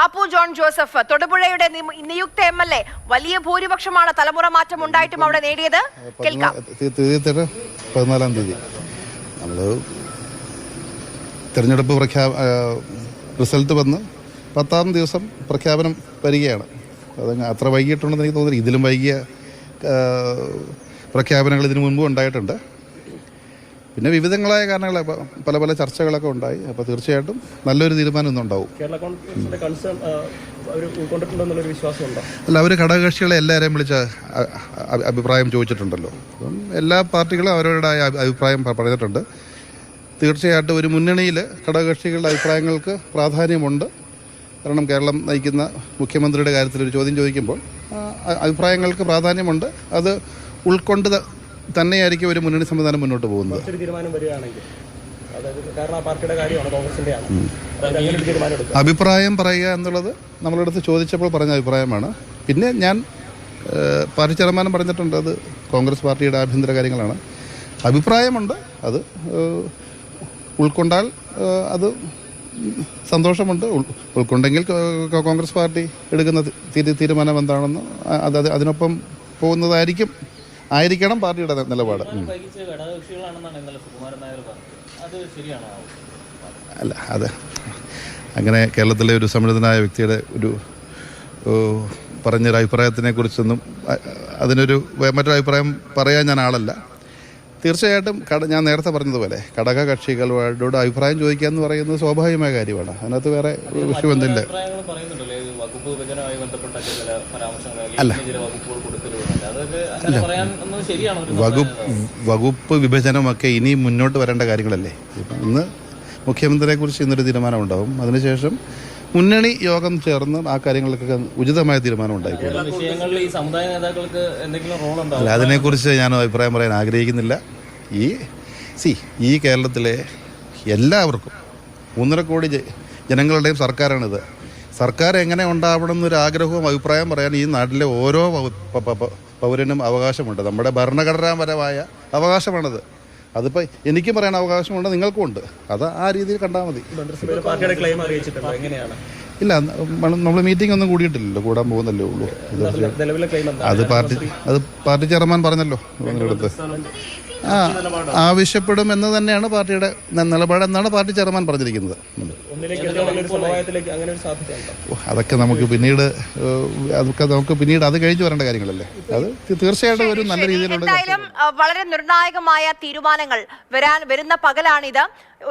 Appu John Joseph, തൊടുപുഴയുടെ നിയുക്ത MLA, വലിയ ഭൂരിപക്ഷമാണ് തലമുറ മാറ്റം ഉണ്ടായിട്ടും അവിടെ നേടിയത്. കേൾക്കാം. 14-ാം തീയതി നമ്മൾ തെരഞ്ഞെടുപ്പ് റിസൾട്ട് വന്ന് 10ാം ദിവസം പ്രഖ്യാപനം വരികയാണ്. അത് അത്ര വൈകിട്ടുണ്ടെന്ന് എനിക്ക് തോന്നുന്നില്ല. ഇതിലും വൈകിയ പ്രഖ്യാപനങ്ങൾ ഇതിനു മുൻപും ഉണ്ടായിട്ടുണ്ട്. പിന്നെ വിവിധങ്ങളായ കാരണങ്ങൾ പല പല ചർച്ചകളൊക്കെ ഉണ്ടായി. അപ്പോൾ തീർച്ചയായിട്ടും നല്ലൊരു തീരുമാനം ഇന്നുണ്ടാവും. അല്ല, അവർ ഘടകകക്ഷികളെ എല്ലാവരെയും വിളിച്ച് അഭിപ്രായം ചോദിച്ചിട്ടുണ്ടല്ലോ. അപ്പം എല്ലാ പാർട്ടികളും അവരുടേതായ അഭിപ്രായം പറഞ്ഞിട്ടുണ്ട്. തീർച്ചയായിട്ടും ഒരു മുന്നണിയിൽ ഘടകകക്ഷികളുടെ അഭിപ്രായങ്ങൾക്ക് പ്രാധാന്യമുണ്ട്. കാരണം കേരളം നയിക്കുന്ന മുഖ്യമന്ത്രിയുടെ കാര്യത്തിൽ ഒരു ചോദ്യം ചോദിക്കുമ്പോൾ അഭിപ്രായങ്ങൾക്ക് പ്രാധാന്യമുണ്ട്. അത് ഉൾക്കൊണ്ട് തന്നെയായിരിക്കും ഒരു മുന്നണി സംവിധാനം മുന്നോട്ട് പോകുന്നത്. അഭിപ്രായം പറയുക എന്നുള്ളത് നമ്മളടുത്ത് ചോദിച്ചപ്പോൾ പറഞ്ഞ അഭിപ്രായമാണ്. പിന്നെ ഞാൻ പാർട്ടി ചെയർമാനും പറഞ്ഞിട്ടുണ്ട്, അത് കോൺഗ്രസ് പാർട്ടിയുടെ ആഭ്യന്തര കാര്യങ്ങളാണ്. അഭിപ്രായമുണ്ട്, അത് ഉൾക്കൊണ്ടാൽ അത് സന്തോഷമുണ്ട്. ഉൾക്കൊണ്ടെങ്കിൽ കോൺഗ്രസ് പാർട്ടി എടുക്കുന്ന തീരുമാനം എന്താണെന്ന് അതിനൊപ്പം ആയിരിക്കണം പാർട്ടിയുടെ നിലപാട്. അല്ല, അത് അങ്ങനെ കേരളത്തിലെ ഒരു സമ്മതിദനായ വ്യക്തിയുടെ ഒരു പറഞ്ഞൊരു അഭിപ്രായത്തിനെ കുറിച്ചൊന്നും അതിനൊരു മറ്റൊരു അഭിപ്രായം പറയാൻ ഞാൻ ആളല്ല. തീർച്ചയായിട്ടും ഞാൻ നേരത്തെ പറഞ്ഞതുപോലെ ഘടക കക്ഷികളോട് അഭിപ്രായം ചോദിക്കുക എന്ന് പറയുന്നത് സ്വാഭാവികമായ കാര്യമാണ്. അതിനകത്ത് വേറെ വിഷയമൊന്നുമില്ല. അല്ല, വകുപ്പ് വിഭജനമൊക്കെ ഇനി മുന്നോട്ട് വരേണ്ട കാര്യങ്ങളല്ലേ. ഇന്ന് മുഖ്യമന്ത്രിയെക്കുറിച്ച് ഇന്നൊരു തീരുമാനം ഉണ്ടാവും. അതിനുശേഷം മുന്നണി യോഗം ചേർന്ന് ആ കാര്യങ്ങൾക്കൊക്കെ ഉചിതമായ തീരുമാനം ഉണ്ടായിക്കോളും. അല്ല, അതിനെക്കുറിച്ച് ഞാൻ അഭിപ്രായം പറയാൻ ആഗ്രഹിക്കുന്നില്ല. ഈ കേരളത്തിലെ എല്ലാവർക്കും 1.5 കോടി ജനങ്ങളുടെയും സർക്കാരാണിത്. സർക്കാർ എങ്ങനെ ഉണ്ടാവണം എന്നൊരു ആഗ്രഹവും അഭിപ്രായം പറയാൻ ഈ നാട്ടിലെ ഓരോ പൗരനും അവകാശമുണ്ട്. നമ്മുടെ ഭരണഘടനാപരമായ അവകാശമാണത്. അതിപ്പോൾ എനിക്കും പറയാൻ അവകാശമുണ്ട്, നിങ്ങൾക്കും ഉണ്ട്. അത് ആ രീതിയിൽ കണ്ടാൽ മതി. ഇല്ല, നമ്മൾ മീറ്റിംഗ് ഒന്നും കൂടിയിട്ടില്ലല്ലോ, കൂടാൻ പോകുന്നല്ലേ ഉള്ളൂ. അത് പാർട്ടി ചെയർമാൻ പറഞ്ഞല്ലോ നിങ്ങളുടെ ആവശ്യപ്പെടും എന്ന് തന്നെയാണ് പാർട്ടിയുടെ നിലപാടെന്നാണ് പാർട്ടി ചെയർമാൻ പറഞ്ഞിരിക്കുന്നത്. അതൊക്കെ നമുക്ക് പിന്നീട് അത് കഴിഞ്ഞു വരേണ്ട കാര്യങ്ങളല്ലേ. അത് തീർച്ചയായിട്ടും ഒരു നല്ല രീതിയിലുള്ള വളരെ നിർണായകമായ തീരുമാനങ്ങൾ വരുന്ന പകലാണിത്.